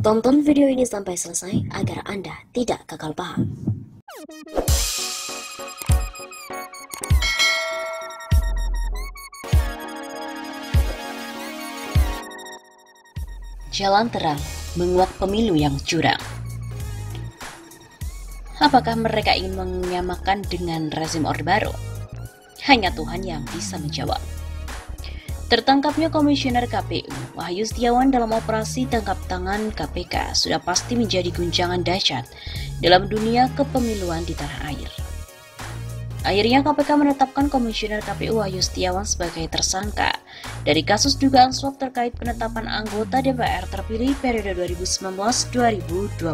Tonton video ini sampai selesai agar Anda tidak gagal paham. Jalan terang menguak pemilu yang curang. Apakah mereka ingin menyamakan dengan rezim Orde Baru? Hanya Tuhan yang bisa menjawab. Tertangkapnya Komisioner KPU Wahyu Setiawan dalam operasi tangkap tangan KPK sudah pasti menjadi guncangan dahsyat dalam dunia kepemiluan di tanah air. Akhirnya KPK menetapkan Komisioner KPU Wahyu Setiawan sebagai tersangka dari kasus dugaan suap terkait penetapan anggota DPR terpilih periode 2019-2024.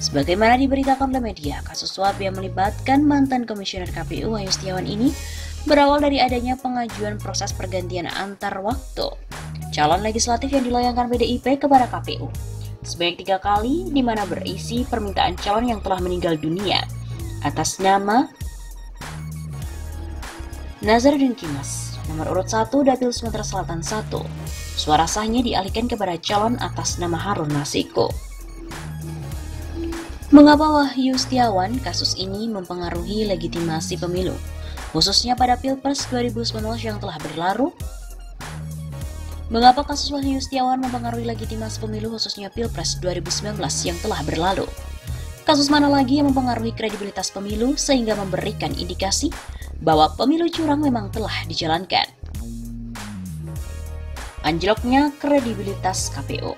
Sebagaimana diberitakan oleh media, kasus suap yang melibatkan mantan Komisioner KPU Wahyu Setiawan ini berawal dari adanya pengajuan proses pergantian antar waktu calon legislatif yang dilayangkan PDIP kepada KPU sebanyak 3 kali, di mana berisi permintaan calon yang telah meninggal dunia atas nama Nazarudin Kimas, nomor urut 1 Dapil Sumatera Selatan 1. Suara sahnya dialihkan kepada calon atas nama Harun Masiku. Mengapa Wahyu Setiawan kasus ini mempengaruhi legitimasi pemilu, khususnya pada Pilpres 2019 yang telah berlalu? Mengapa kasus Wahyu Setiawan mempengaruhi legitimasi pemilu khususnya Pilpres 2019 yang telah berlalu? Kasus mana lagi yang mempengaruhi kredibilitas pemilu sehingga memberikan indikasi bahwa pemilu curang memang telah dijalankan? Anjloknya kredibilitas KPU.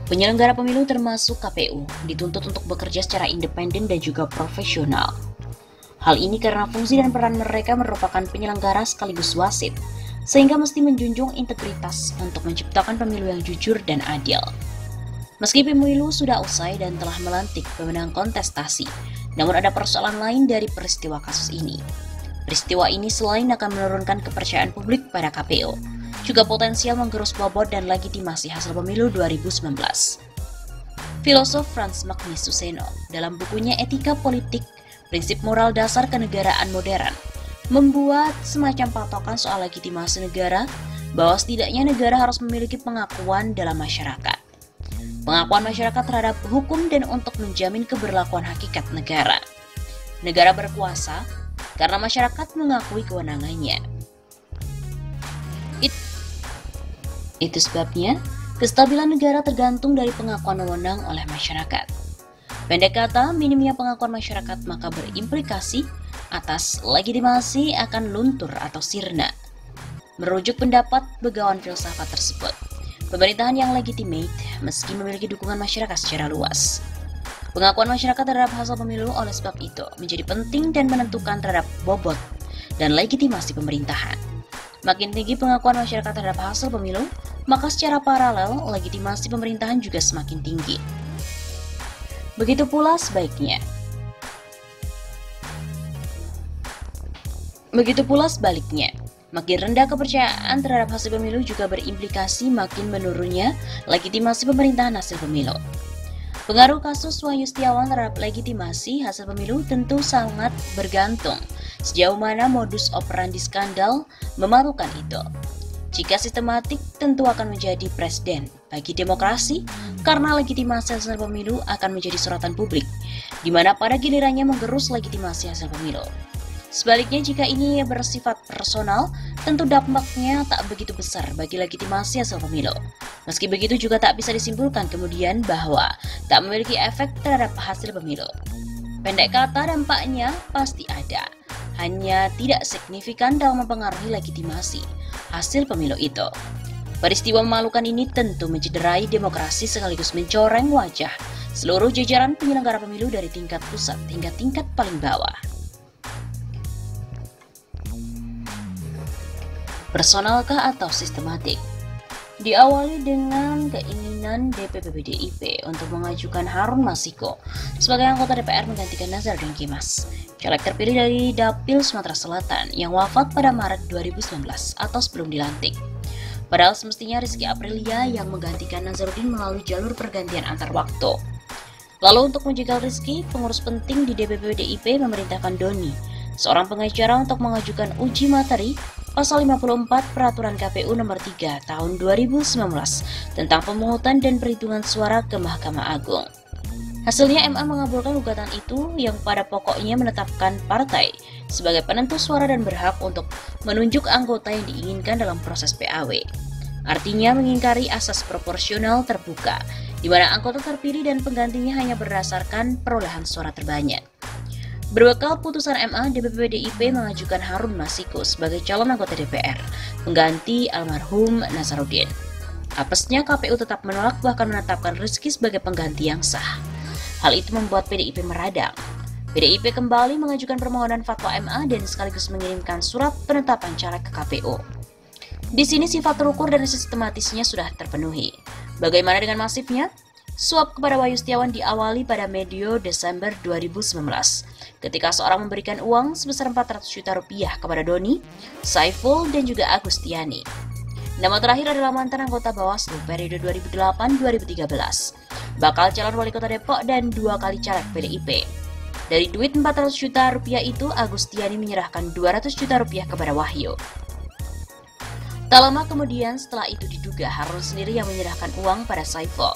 Penyelenggara pemilu termasuk KPU dituntut untuk bekerja secara independen dan juga profesional. Hal ini karena fungsi dan peran mereka merupakan penyelenggara sekaligus wasit, sehingga mesti menjunjung integritas untuk menciptakan pemilu yang jujur dan adil. Meski pemilu sudah usai dan telah melantik pemenang kontestasi, namun ada persoalan lain dari peristiwa kasus ini. Peristiwa ini selain akan menurunkan kepercayaan publik pada KPU, juga potensial menggerus bobot dan legitimasi hasil pemilu 2019. Filosof Franz Magnus Suseno dalam bukunya Etika Politik, Prinsip Moral Dasar Kenegaraan Modern membuat semacam patokan soal legitimasi negara bahwa setidaknya negara harus memiliki pengakuan dalam masyarakat. Pengakuan masyarakat terhadap hukum dan untuk menjamin keberlakuan hakikat negara. Negara berkuasa karena masyarakat mengakui kewenangannya. Itu sebabnya, kestabilan negara tergantung dari pengakuan wewenang oleh masyarakat. Pendek kata, minimnya pengakuan masyarakat maka berimplikasi atas legitimasi akan luntur atau sirna. Merujuk pendapat begawan filsafat tersebut, pemerintahan yang legitimate meski memiliki dukungan masyarakat secara luas. Pengakuan masyarakat terhadap hasil pemilu oleh sebab itu menjadi penting dan menentukan terhadap bobot dan legitimasi pemerintahan. Makin tinggi pengakuan masyarakat terhadap hasil pemilu, maka secara paralel legitimasi pemerintahan juga semakin tinggi. Begitu pula sebaliknya, makin rendah kepercayaan terhadap hasil pemilu juga berimplikasi makin menurunnya legitimasi pemerintahan hasil pemilu. Pengaruh kasus Wahyu Setiawan terhadap legitimasi hasil pemilu tentu sangat bergantung sejauh mana modus operandi skandal memalukan itu. Jika sistematik, tentu akan menjadi presiden bagi demokrasi karena legitimasi hasil pemilu akan menjadi sorotan publik, di mana pada gilirannya menggerus legitimasi hasil pemilu. Sebaliknya, jika ini bersifat personal, tentu dampaknya tak begitu besar bagi legitimasi hasil pemilu. Meski begitu juga tak bisa disimpulkan kemudian bahwa tak memiliki efek terhadap hasil pemilu. Pendek kata, dampaknya pasti ada, hanya tidak signifikan dalam mempengaruhi legitimasi hasil pemilu itu. Peristiwa memalukan ini tentu mencederai demokrasi sekaligus mencoreng wajah seluruh jajaran penyelenggara pemilu dari tingkat pusat hingga tingkat paling bawah. Personalkah atau sistematik? Diawali dengan keinginan DPP PDIP untuk mengajukan Harun Masiku sebagai anggota DPR menggantikan Nazarudin Kimas, caleg terpilih dari Dapil Sumatera Selatan yang wafat pada Maret 2019 atau sebelum dilantik. Padahal semestinya Rizky Aprilia yang menggantikan Nazarudin melalui jalur pergantian antar waktu. Lalu untuk menjegal Rizky, pengurus penting di DPP PDIP memerintahkan Doni seorang pengacara untuk mengajukan uji materi Pasal 54 Peraturan KPU Nomor 3 Tahun 2019 tentang pemungutan dan perhitungan suara ke Mahkamah Agung. Hasilnya MA mengabulkan gugatan itu yang pada pokoknya menetapkan partai sebagai penentu suara dan berhak untuk menunjuk anggota yang diinginkan dalam proses PAW. Artinya mengingkari asas proporsional terbuka, di mana anggota terpilih dan penggantinya hanya berdasarkan perolehan suara terbanyak. Berbekal putusan MA, DPP PDIP mengajukan Harun Masiku sebagai calon anggota DPR, pengganti almarhum Nasaruddin. Apesnya KPU tetap menolak bahkan menetapkan Rizky sebagai pengganti yang sah. Hal itu membuat PDIP meradang. PDIP kembali mengajukan permohonan fatwa MA dan sekaligus mengirimkan surat penetapan caleg ke KPU. Di sini sifat terukur dan sistematisnya sudah terpenuhi. Bagaimana dengan masifnya? Suap kepada Wahyu Setiawan diawali pada medio Desember 2019 ketika seorang memberikan uang sebesar 400 juta rupiah kepada Doni, Saiful, dan juga Agustiani. Nama terakhir adalah mantan anggota Bawaslu periode 2008-2013, bakal calon wali kota Depok dan 2 kali caleg PDIP. Dari duit 400 juta rupiah itu, Agustiani menyerahkan 200 juta rupiah kepada Wahyu. Tak lama kemudian setelah itu diduga Harun sendiri yang menyerahkan uang pada Saiful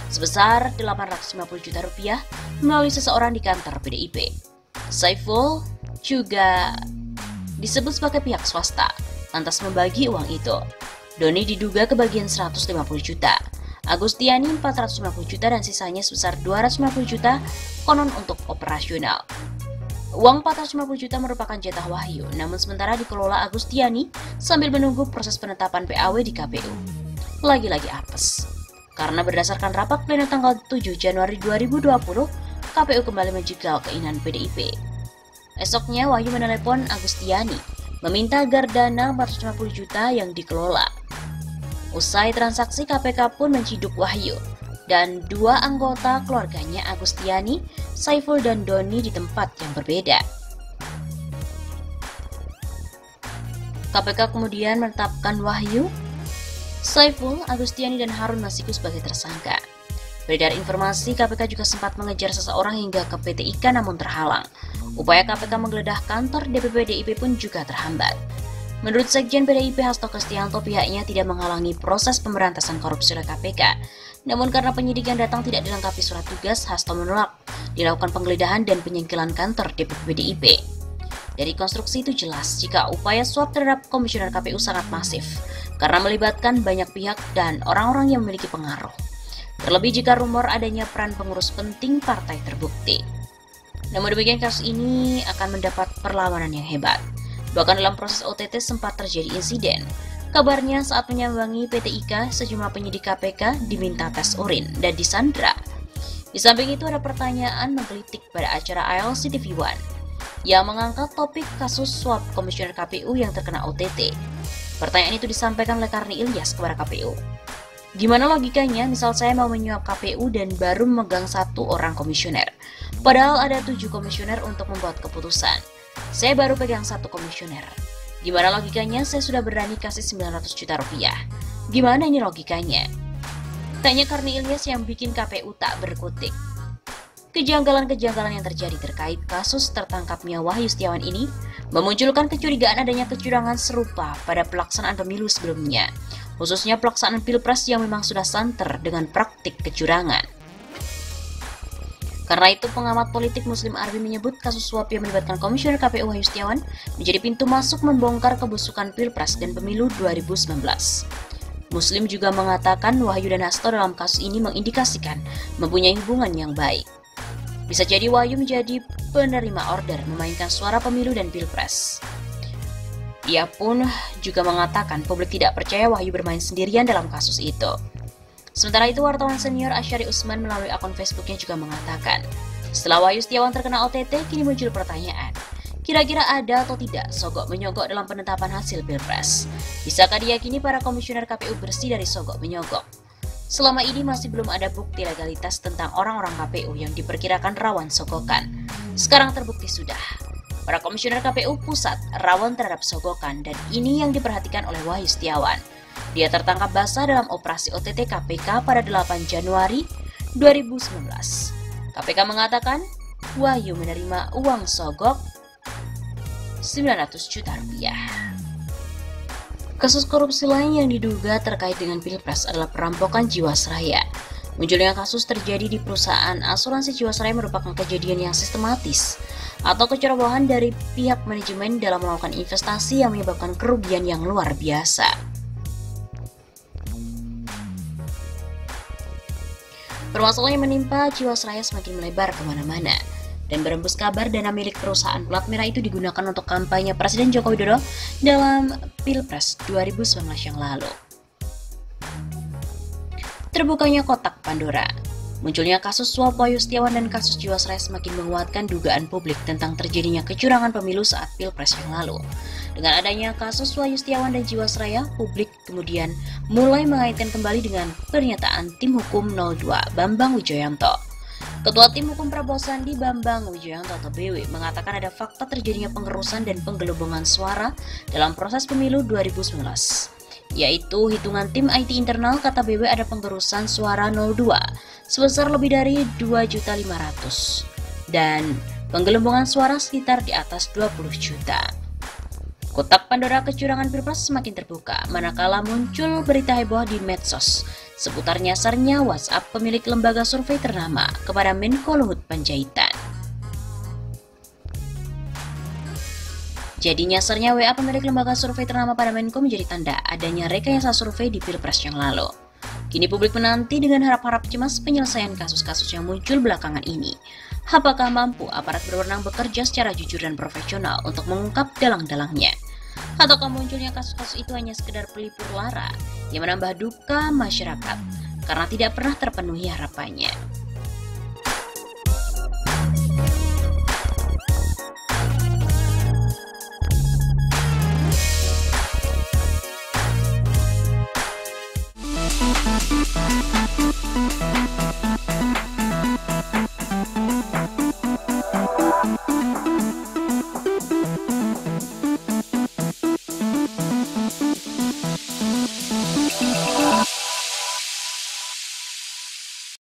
sebesar 850 juta rupiah melalui seseorang di kantor PDIP. Saiful juga disebut sebagai pihak swasta, lantas membagi uang itu. Doni diduga kebagian 150 juta, Agustiani 450 juta dan sisanya sebesar 250 juta konon untuk operasional. Uang 450 juta merupakan jatah Wahyu, namun sementara dikelola Agustiani sambil menunggu proses penetapan PAW di KPU. Lagi-lagi apes. Karena berdasarkan rapat pleno tanggal 7 Januari 2020, KPU kembali menjegal keinginan PDIP. Esoknya Wahyu menelepon Agustiani, meminta agar dana 450 juta yang dikelola. Usai transaksi, KPK pun menciduk Wahyu dan 2 anggota keluarganya Agustiani, Saiful, dan Doni di tempat yang berbeda. KPK kemudian menetapkan Wahyu, Saiful, Agustiani, dan Harun Masiku sebagai tersangka. Beredar informasi KPK juga sempat mengejar seseorang hingga ke PT IKA namun terhalang. Upaya KPK menggeledah kantor DPP PDIP pun juga terhambat. Menurut Sekjen PDIP Hasto Kristianto, pihaknya tidak menghalangi proses pemberantasan korupsi oleh KPK. Namun karena penyidik yang datang tidak dilengkapi surat tugas, Hasto menolak dilakukan penggeledahan dan penyingkiran kantor DPP PDIP. Dari konstruksi itu jelas jika upaya suap terhadap komisioner KPU sangat masif karena melibatkan banyak pihak dan orang-orang yang memiliki pengaruh. Terlebih jika rumor adanya peran pengurus penting partai terbukti. Namun demikian, kasus ini akan mendapat perlawanan yang hebat. Bahkan dalam proses OTT sempat terjadi insiden. Kabarnya saat menyambangi PT IKA, sejumlah penyidik KPK diminta tes urin dan disandra. Di samping itu ada pertanyaan menggelitik pada acara ILC TV One yang mengangkat topik kasus suap komisioner KPU yang terkena OTT. Pertanyaan itu disampaikan oleh Karni Ilyas kepada KPU. Gimana logikanya misal saya mau menyuap KPU dan baru memegang 1 orang komisioner, padahal ada 7 komisioner untuk membuat keputusan. Saya baru pegang 1 komisioner. Gimana logikanya saya sudah berani kasih 900 juta rupiah? Gimana ini logikanya? Tanya Karni Ilyas yang bikin KPU tak berkutik. Kejanggalan-kejanggalan yang terjadi terkait kasus tertangkapnya Wahyu Setiawan ini memunculkan kecurigaan adanya kecurangan serupa pada pelaksanaan pemilu sebelumnya, khususnya pelaksanaan Pilpres yang memang sudah santer dengan praktik kecurangan. Karena itu, pengamat politik Muslim Arbi menyebut kasus suap yang melibatkan komisioner KPU Wahyu Setiawan menjadi pintu masuk membongkar kebusukan Pilpres dan pemilu 2019. Muslim juga mengatakan Wahyu dan Hasto dalam kasus ini mengindikasikan mempunyai hubungan yang baik. Bisa jadi Wahyu menjadi penerima order memainkan suara pemilu dan Pilpres. Ia pun juga mengatakan publik tidak percaya Wahyu bermain sendirian dalam kasus itu. Sementara itu, wartawan senior Asyari Usman melalui akun Facebooknya juga mengatakan, setelah Wahyu Setiawan terkena OTT, kini muncul pertanyaan, kira-kira ada atau tidak sogok menyogok dalam penetapan hasil Pilpres? Bisakah diyakini para komisioner KPU bersih dari sogok menyogok? Selama ini masih belum ada bukti legalitas tentang orang-orang KPU yang diperkirakan rawan sogokan. Sekarang terbukti sudah. Para komisioner KPU pusat rawan terhadap sogokan dan ini yang diperhatikan oleh Wahyu Setiawan. Dia tertangkap basah dalam operasi OTT KPK pada 8 Januari 2019. KPK mengatakan Wahyu menerima uang sogok juta rupiah. Kasus korupsi lain yang diduga terkait dengan Pilpres adalah perampokan Jiwasraya. Munculnya kasus terjadi di perusahaan asuransi Jiwasraya merupakan kejadian yang sistematis atau kecerobohan dari pihak manajemen dalam melakukan investasi yang menyebabkan kerugian yang luar biasa. Permasalahan yang menimpa Jiwasraya semakin melebar kemana-mana dan berembus kabar dana milik perusahaan plat merah itu digunakan untuk kampanye Presiden Joko Widodo dalam Pilpres 2019 yang lalu. Terbukanya kotak Pandora. Munculnya kasus suap Wahyu Setiawan dan kasus Jiwasraya semakin menguatkan dugaan publik tentang terjadinya kecurangan pemilu saat Pilpres yang lalu. Dengan adanya kasus Wahyu Setiawan dan Jiwasraya, publik kemudian mulai mengaitkan kembali dengan pernyataan tim hukum 02 Bambang Wijoyanto. Ketua Tim Hukum Prabowo Sandi Bambang Wijoyanto atau BW mengatakan ada fakta terjadinya pengerusan dan penggelembungan suara dalam proses pemilu 2019. Yaitu hitungan tim IT internal kata BW ada pengerusan suara 02 sebesar lebih dari 2.500.000 dan penggelembungan suara sekitar di atas 20 juta. Kotak Pandora kecurangan Pilpres semakin terbuka manakala muncul berita heboh di medsos seputar nyasarnya WhatsApp pemilik lembaga survei ternama kepada Menko Luhut Panjaitan. Jadi nyasarnya WA pemilik lembaga survei ternama pada Menko menjadi tanda adanya rekayasa survei di Pilpres yang lalu. Kini publik menanti dengan harap-harap cemas penyelesaian kasus-kasus yang muncul belakangan ini. Apakah mampu aparat berwenang bekerja secara jujur dan profesional untuk mengungkap dalang-dalangnya? Ataukah munculnya kasus-kasus itu hanya sekedar pelipur lara yang menambah duka masyarakat karena tidak pernah terpenuhi harapannya?